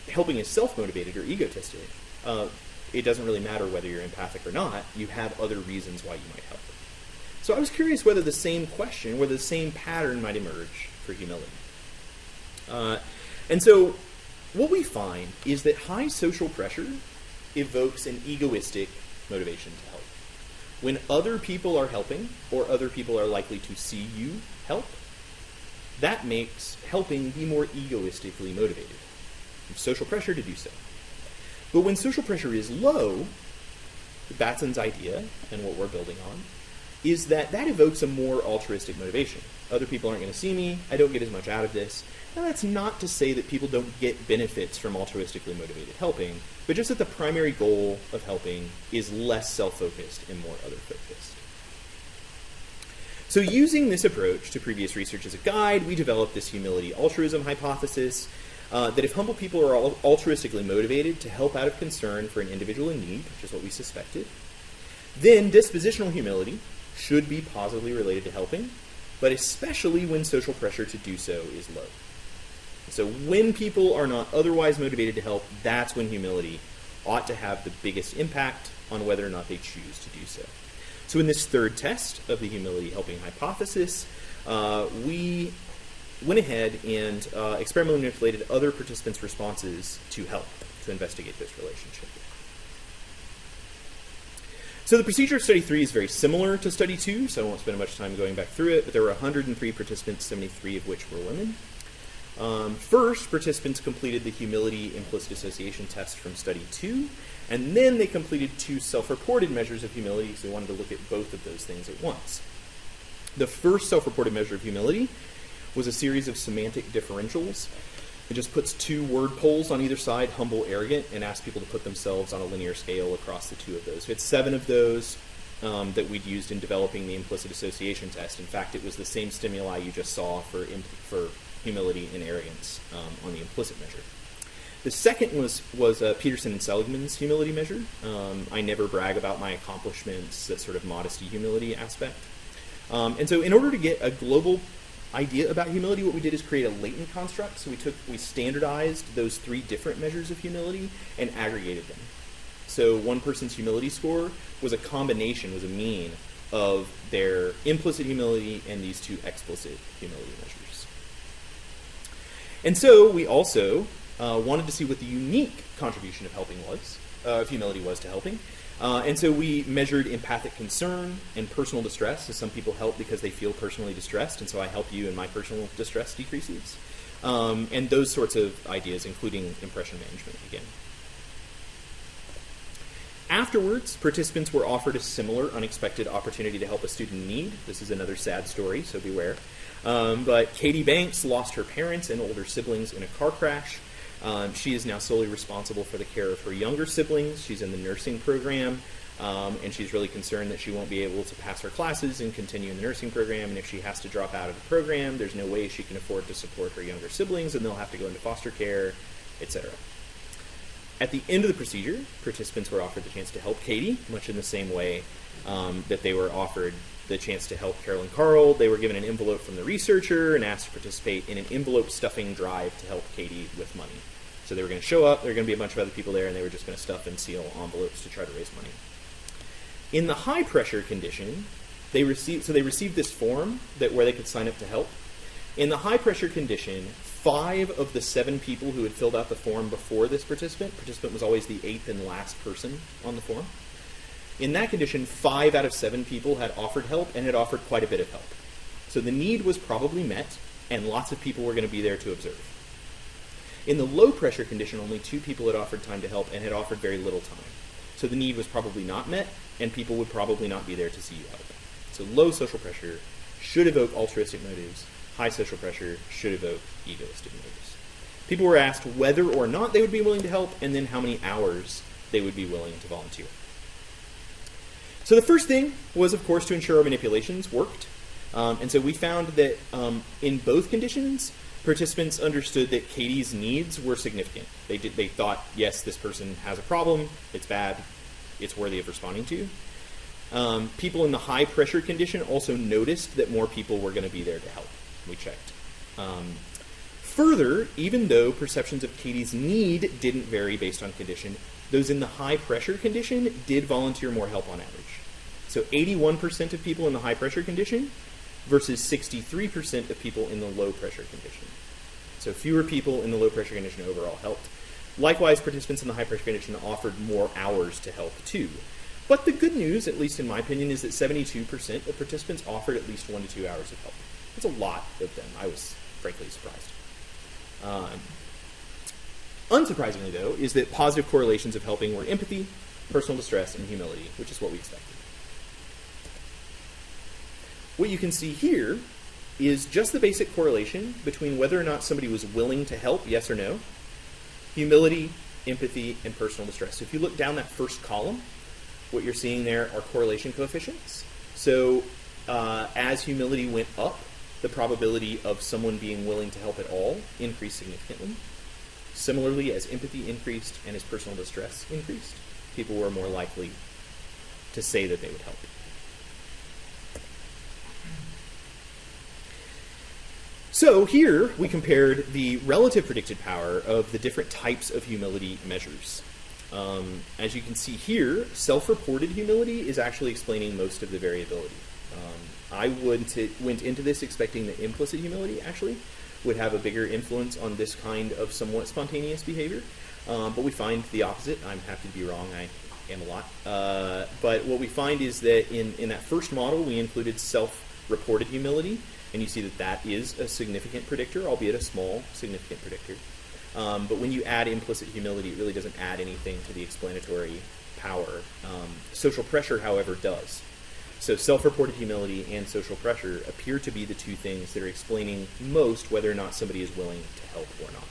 [SPEAKER 1] helping is self-motivated or egotistic, it doesn't really matter whether you're empathic or not. You have other reasons why you might help. So I was curious whether the same pattern might emerge for humility. And so what we find is that high social pressure evokes an egoistic motivation to help. When other people are helping, or other people are likely to see you help, that makes helping be more egoistically motivated. Social pressure to do so. But when social pressure is low, Batson's idea, and what we're building on, is that evokes a more altruistic motivation. Other people aren't going to see me, I don't get as much out of this. Now that's not to say that people don't get benefits from altruistically motivated helping, but just that the primary goal of helping is less self-focused and more other-focused. So using this approach to previous research as a guide, we developed this humility altruism hypothesis that if humble people are altruistically motivated to help out of concern for an individual in need, which is what we suspected, then dispositional humility should be positively related to helping, but especially when social pressure to do so is low. So when people are not otherwise motivated to help, that's when humility ought to have the biggest impact on whether or not they choose to do so. So in this third test of the humility helping hypothesis, we went ahead and experimentally manipulated other participants' responses to help to investigate this relationship. So the procedure of Study 3 is very similar to Study 2, so I won't spend much time going back through it, but there were 103 participants, 73 of which were women. First, participants completed the humility implicit association test from Study 2, and then they completed 2 self-reported measures of humility, so we wanted to look at both of those things at once. The first self-reported measure of humility was a series of semantic differentials. It just puts 2 word poles on either side, humble, arrogant, and asks people to put themselves on a linear scale across the 2 of those. We had 7 of those that we'd used in developing the implicit association test. In fact, it was the same stimuli you just saw for humility and arrogance on the implicit measure. The second was Peterson and Seligman's humility measure. I never brag about my accomplishments, that sort of modesty humility aspect. And so in order to get a global idea about humility, what we did is create a latent construct. So we standardized those 3 different measures of humility and aggregated them. So one person's humility score was a combination, was a mean of their implicit humility and these 2 explicit humility measures. And so we also wanted to see what the unique contribution of humility was to helping. And so we measured empathic concern and personal distress. So some people help because they feel personally distressed, and so I help you and my personal distress decreases. And those sorts of ideas, including impression management again. Afterwards, participants were offered a similar unexpected opportunity to help a student in need. This is another sad story, so beware. But Katie Banks lost her parents and older siblings in a car crash. She is now solely responsible for the care of her younger siblings. She's in the nursing program, and she's really concerned that she won't be able to pass her classes and continue in the nursing program. And if she has to drop out of the program, there's no way she can afford to support her younger siblings, and they'll have to go into foster care, etc. At the end of the procedure, participants were offered the chance to help Katie, much in the same way that they were offered the chance to help Carol and Carl. They were given an envelope from the researcher and asked to participate in an envelope stuffing drive to help Katie with money. So they were going to show up, there were going to be a bunch of other people there, and they were just going to stuff and seal envelopes to try to raise money. In the high-pressure condition, they received this form where they could sign up to help. In the high-pressure condition, 5 of the 7 people who had filled out the form before this participant was always the 8th and last person on the form. In that condition, 5 out of 7 people had offered help and had offered quite a bit of help. So the need was probably met, and lots of people were going to be there to observe. In the low-pressure condition, only 2 people had offered time to help and had offered very little time. So the need was probably not met, and people would probably not be there to see you help. So low social pressure should evoke altruistic motives. High social pressure should evoke egoistic motives. People were asked whether or not they would be willing to help, and then how many hours they would be willing to volunteer. So the first thing was, of course, to ensure our manipulations worked. And so we found that in both conditions, participants understood that Katie's needs were significant. They thought, yes, this person has a problem, it's bad, it's worthy of responding to. People in the high-pressure condition also noticed that more people were going to be there to help. We checked. Further, even though perceptions of Katie's need didn't vary based on condition, those in the high-pressure condition did volunteer more help on average. So 81% of people in the high-pressure condition versus 63% of people in the low-pressure condition. So fewer people in the low-pressure condition overall helped. Likewise, participants in the high-pressure condition offered more hours to help too. But the good news, at least in my opinion, is that 72% of participants offered at least 1 to 2 hours of help. That's a lot of them. I was frankly surprised. Unsurprisingly, though, is that positive correlations of helping were empathy, personal distress, and humility, which is what we expected. What you can see here is just the basic correlation between whether or not somebody was willing to help, yes or no, humility, empathy, and personal distress. So if you look down that first column, what you're seeing there are correlation coefficients. So as humility went up, the probability of someone being willing to help at all increased significantly. Similarly, as empathy increased and as personal distress increased, people were more likely to say that they would help. So here we compared the relative predicted power of the different types of humility measures. As you can see here, self-reported humility is actually explaining most of the variability. I went into this expecting that implicit humility actually would have a bigger influence on this kind of somewhat spontaneous behavior, but we find the opposite. I'm happy to be wrong. I am a lot. But what we find is that in that first model, we included self-reported humility, and you see that that is a significant predictor, albeit a small significant predictor. But when you add implicit humility, it really doesn't add anything to the explanatory power. Social pressure, however, does. So self-reported humility and social pressure appear to be the two things that are explaining most whether or not somebody is willing to help or not.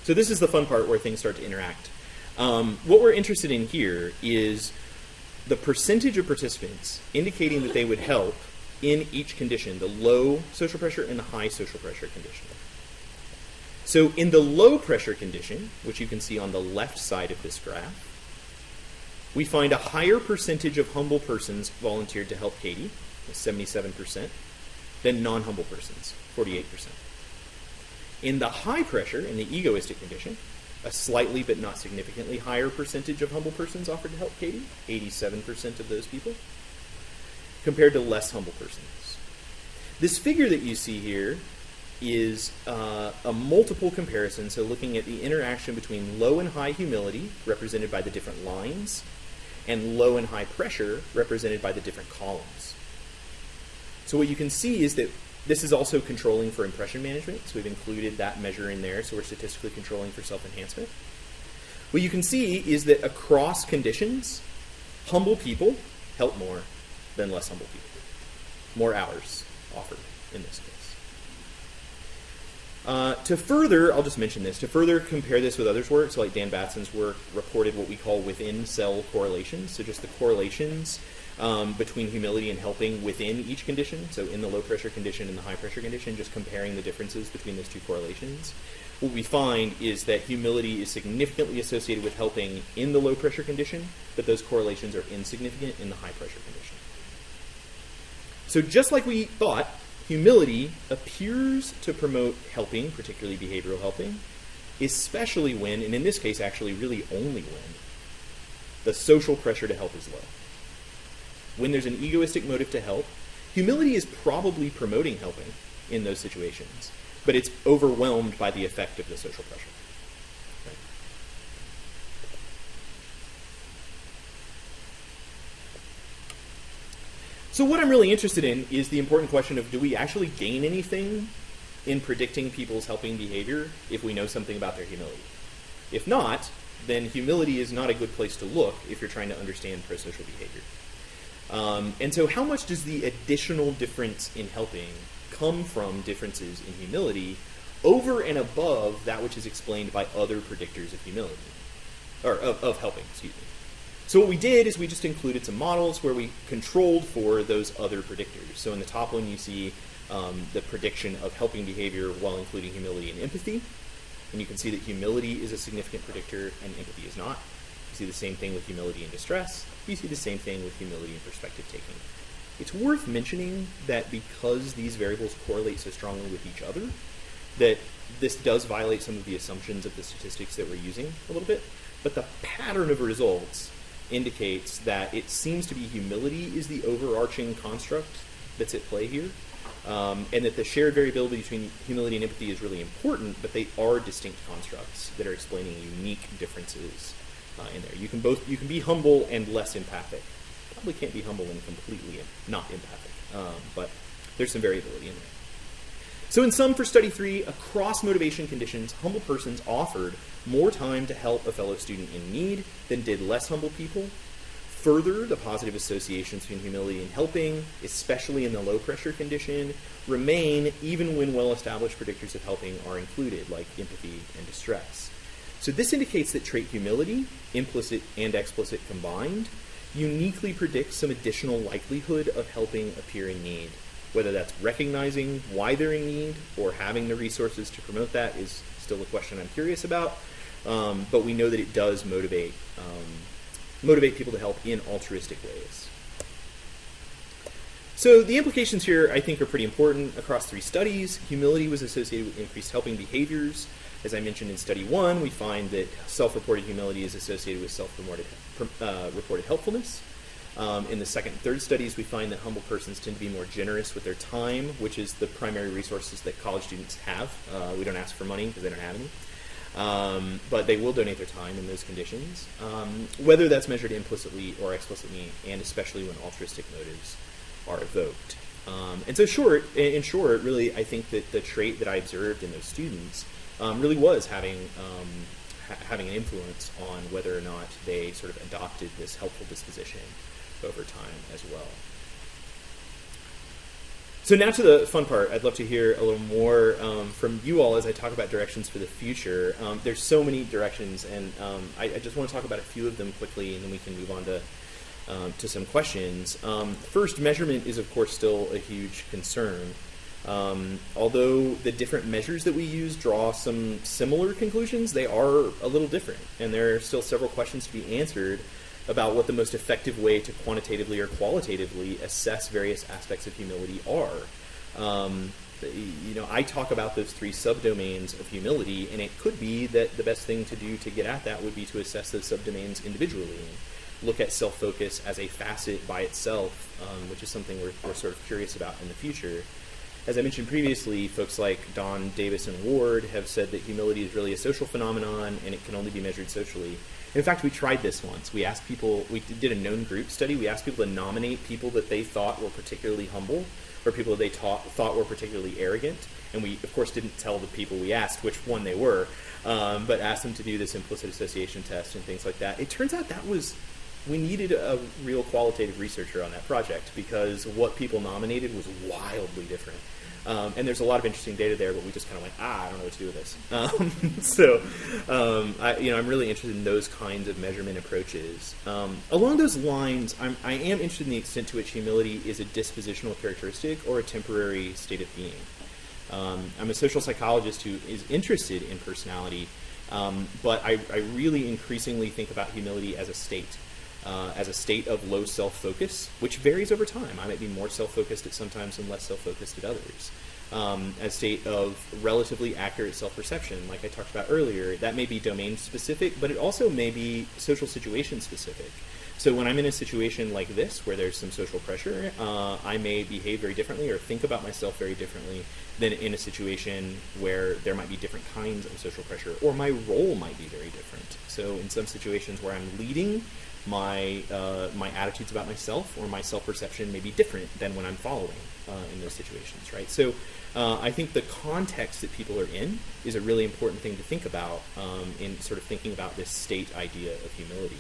[SPEAKER 1] So this is the fun part where things start to interact. What we're interested in here is the percentage of participants indicating that they would help in each condition, the low social pressure and the high social pressure condition. So in the low pressure condition, which you can see on the left side of this graph, we find a higher percentage of humble persons volunteered to help Katie, 77%, than non-humble persons, 48%. In the high pressure, in the egoistic condition, a slightly but not significantly higher percentage of humble persons offered to help Katie, 87% of those people, compared to less humble persons. This figure that you see here is a multiple comparison, so looking at the interaction between low and high humility, represented by the different lines, and low and high pressure, represented by the different columns. So what you can see is that this is also controlling for impression management, so we've included that measure in there, so we're statistically controlling for self-enhancement. What you can see is that across conditions, humble people help more than less humble people. More hours offered in this case. I'll just mention this, to further compare this with others' work, so like Dan Batson's work reported what we call within-cell correlations, so just the correlations between humility and helping within each condition, so in the low-pressure condition and the high-pressure condition, just comparing the differences between those two correlations. What we find is that humility is significantly associated with helping in the low-pressure condition, but those correlations are insignificant in the high-pressure condition. So just like we thought, humility appears to promote helping, particularly behavioral helping, especially when, and in this case actually really only when, the social pressure to help is low. When there's an egoistic motive to help, humility is probably promoting helping in those situations, but it's overwhelmed by the effect of the social pressure. Right? So what I'm really interested in is the important question of, do we actually gain anything in predicting people's helping behavior if we know something about their humility? If not, then humility is not a good place to look if you're trying to understand prosocial behavior. And so how much does the additional difference in helping come from differences in humility over and above that which is explained by other predictors of humility, or of helping, excuse me. So what we did is we just included some models where we controlled for those other predictors. So in the top one you see the prediction of helping behavior while including humility and empathy. And you can see that humility is a significant predictor and empathy is not. You see the same thing with humility and distress. You see the same thing with humility and perspective taking. It's worth mentioning that because these variables correlate so strongly with each other, that this does violate some of the assumptions of the statistics that we're using a little bit, but the pattern of results indicates that it seems to be humility is the overarching construct that's at play here, and that the shared variability between humility and empathy is really important, but they are distinct constructs that are explaining unique differences in there. You can be humble and less empathic. Probably can't be humble and completely not empathic, but there's some variability in there. So in sum, for study 3, across motivation conditions, humble persons offered more time to help a fellow student in need than did less humble people. Further, the positive associations between humility and helping, especially in the low-pressure condition, remain even when well-established predictors of helping are included, like empathy and distress. So this indicates that trait humility, implicit and explicit combined, uniquely predicts some additional likelihood of helping appear in need. Whether that's recognizing why they're in need or having the resources to promote that is still a question I'm curious about, but we know that it does motivate people to help in altruistic ways. So the implications here, I think, are pretty important. Across 3 studies, humility was associated with increased helping behaviors. As I mentioned in study 1, we find that self-reported humility is associated with self-reported helpfulness. In the second and third studies, we find that humble persons tend to be more generous with their time, which is the primary resources that college students have. We don't ask for money because they don't have any. But they will donate their time in those conditions, whether that's measured implicitly or explicitly, and especially when altruistic motives are evoked. And so in short, really, I think that the trait that I observed in those students really was having an influence on whether or not they sort of adopted this helpful disposition over time as well. So now to the fun part. I'd love to hear a little more from you all as I talk about directions for the future. There's so many directions, and I just want to talk about a few of them quickly, and then we can move on to some questions. First, measurement is, of course, still a huge concern. Although the different measures that we use draw some similar conclusions, they are a little different, and there are still several questions to be answered about what the most effective way to quantitatively or qualitatively assess various aspects of humility are. I talk about those 3 subdomains of humility, and it could be that the best thing to do to get at that would be to assess those subdomains individually and look at self-focus as a facet by itself, which is something we're sort of curious about in the future. As I mentioned previously, folks like Don, Davis, and Ward have said that humility is really a social phenomenon and it can only be measured socially. In fact, we tried this once. We asked people, we did a known group study. We asked people to nominate people that they thought were particularly humble or people that they thought were particularly arrogant. And we, of course, didn't tell the people we asked which one they were, but asked them to do this implicit association test and things like that. It turns out that was we needed a real qualitative researcher on that project because what people nominated was wildly different. And there's a lot of interesting data there, but we just kind of went, I don't know what to do with this. I'm really interested in those kinds of measurement approaches. Along those lines, I am interested in the extent to which humility is a dispositional characteristic or a temporary state of being. I'm a social psychologist who is interested in personality, but I really increasingly think about humility as a state of low self-focus, which varies over time. I might be more self-focused at some times and less self-focused at others. A state of relatively accurate self-perception, like I talked about earlier, that may be domain-specific, but it also may be social situation-specific. So when I'm in a situation like this, where there's some social pressure, I may behave very differently or think about myself very differently than in a situation where there might be different kinds of social pressure, or my role might be very different. So in some situations where I'm leading, my attitudes about myself or my self-perception may be different than when I'm following in those situations, right? So I think the context that people are in is a really important thing to think about in sort of thinking about this state idea of humility.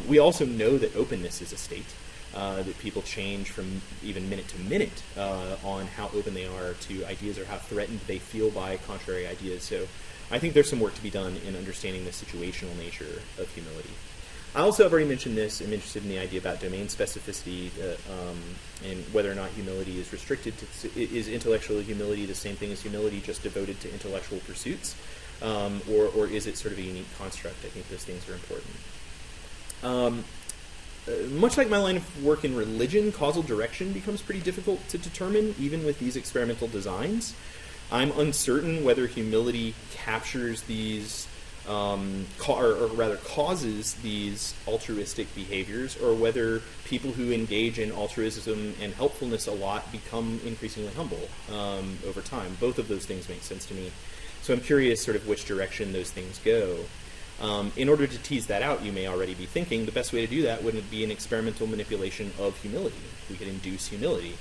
[SPEAKER 1] We also know that openness is a state, that people change from even minute to minute on how open they are to ideas or how threatened they feel by contrary ideas. So I think there's some work to be done in understanding the situational nature of humility. I also have already mentioned this. I'm interested in the idea about domain specificity and whether or not humility is restricted to, is intellectual humility the same thing as humility just devoted to intellectual pursuits, or is it sort of a unique construct? I think those things are important. Much like my line of work in religion, causal direction becomes pretty difficult to determine, even with these experimental designs. I'm uncertain whether humility captures these or rather causes these altruistic behaviors, or whether people who engage in altruism and helpfulness a lot become increasingly humble over time. Both of those things make sense to me. So I'm curious sort of which direction those things go. In order to tease that out, you may already be thinking the best way to do that wouldn't be an experimental manipulation of humility. We could induce humility.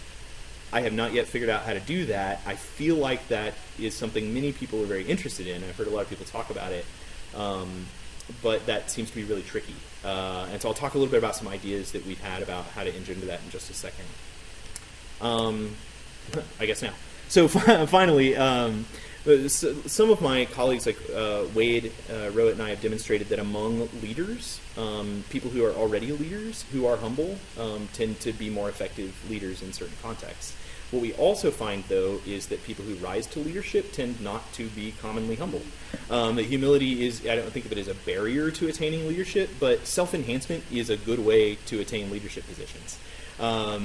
[SPEAKER 1] I have not yet figured out how to do that. I feel like that is something many people are very interested in. I've heard a lot of people talk about it. But that seems to be really tricky. And so I'll talk a little bit about some ideas that we've had about how to engender that in just a second. I guess now. So finally, some of my colleagues like Wade, Rowett, and I have demonstrated that among leaders, people who are already leaders, who are humble, tend to be more effective leaders in certain contexts. What we also find, though, is that people who rise to leadership tend not to be commonly humble. That humility is, I don't think of it as a barrier to attaining leadership, but self-enhancement is a good way to attain leadership positions.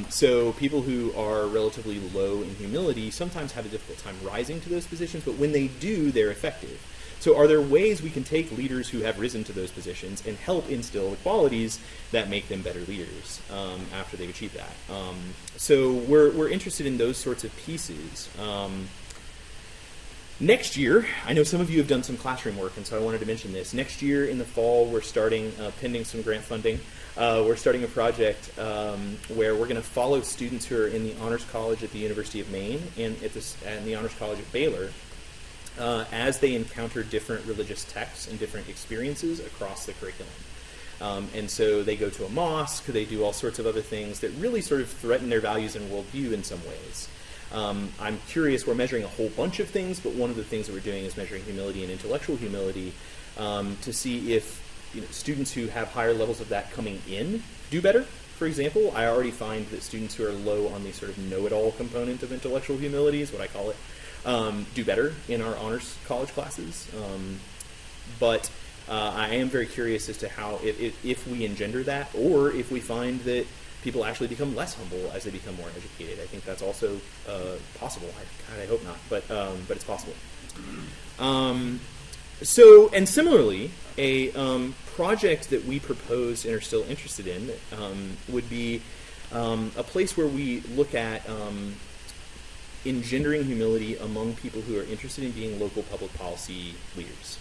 [SPEAKER 1] So people who are relatively low in humility sometimes have a difficult time rising to those positions, but when they do, they're effective. So are there ways we can take leaders who have risen to those positions and help instill the qualities that make them better leaders after they've achieved that? So we're interested in those sorts of pieces. Next year, I know some of you have done some classroom work, and so I wanted to mention this. Next year in the fall, we're starting, pending some grant funding, we're starting a project where we're going to follow students who are in the Honors College at the University of Maine and in the Honors College at Baylor as they encounter different religious texts and different experiences across the curriculum. And so they go to a mosque, they do all sorts of other things that really sort of threaten their values and worldview in some ways. I'm curious, we're measuring a whole bunch of things, but one of the things that we're doing is measuring humility and intellectual humility to see if students who have higher levels of that coming in do better. For example, I already find that students who are low on the sort of know-it-all component of intellectual humility, is what I call it, do better in our honors college classes. But I am very curious as to how, if we engender that, or if we find that people actually become less humble as they become more educated. I think that's also possible. I hope not, but it's possible. So, and similarly, a project that we proposed and are still interested in would be a place where we look at engendering humility among people who are interested in being local public policy leaders.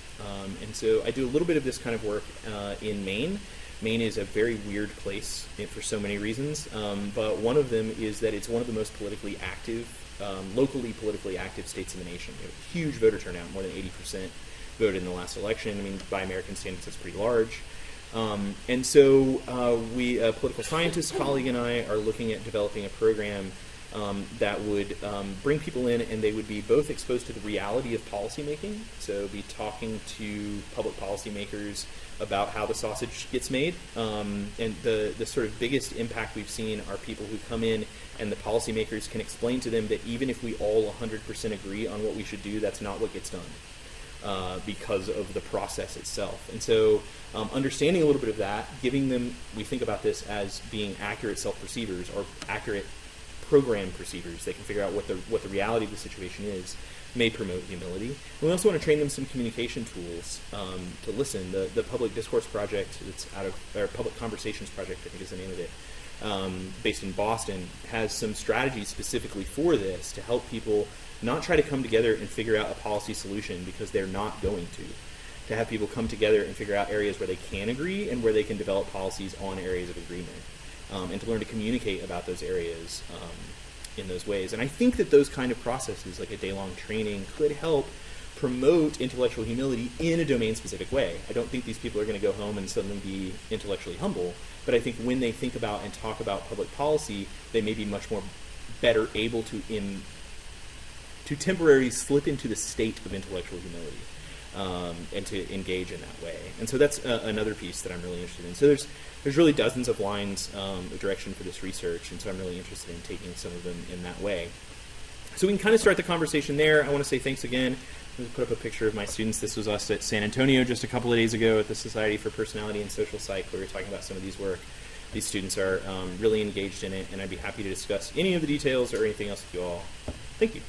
[SPEAKER 1] And so I do a little bit of this kind of work in Maine. Maine is a very weird place for so many reasons, but one of them is that it's one of the most politically active, locally politically active states in the nation. We have a huge voter turnout, more than 80% voted in the last election. I mean, by American standards, that's pretty large. And so we, a political scientist colleague and I, are looking at developing a program that would bring people in, and they would be both exposed to the reality of policymaking, so be talking to public policymakers about how the sausage gets made. And the sort of biggest impact we've seen are people who come in and the policymakers can explain to them that even if we all 100% agree on what we should do, that's not what gets done because of the process itself. And so understanding a little bit of that, giving them, we think about this as being accurate self-perceivers or accurate program perceivers. They can figure out what the reality of the situation is, may promote humility. And we also want to train them some communication tools to listen. The Public Discourse Project, that's out of, or Public Conversations Project, I think is the name of it, based in Boston, has some strategies specifically for this to help people not try to come together and figure out a policy solution, because they're not going to have people come together and figure out areas where they can agree and where they can develop policies on areas of agreement, and to learn to communicate about those areas in those ways. And I think that those kind of processes, like a day-long training, could help promote intellectual humility in a domain-specific way. I don't think these people are going to go home and suddenly be intellectually humble, but I think when they think about and talk about public policy, they may be much more better able to temporarily slip into the state of intellectual humility, and to engage in that way. And so that's another piece that I'm really interested in. So there's really dozens of lines of direction for this research, and so I'm really interested in taking some of them in that way. So we can kind of start the conversation there. I want to say thanks again. Let me put up a picture of my students. This was us at San Antonio just a couple of days ago at the Society for Personality and Social Psych, where we were talking about some of these work. These students are really engaged in it, and I'd be happy to discuss any of the details or anything else with you all. Thank you.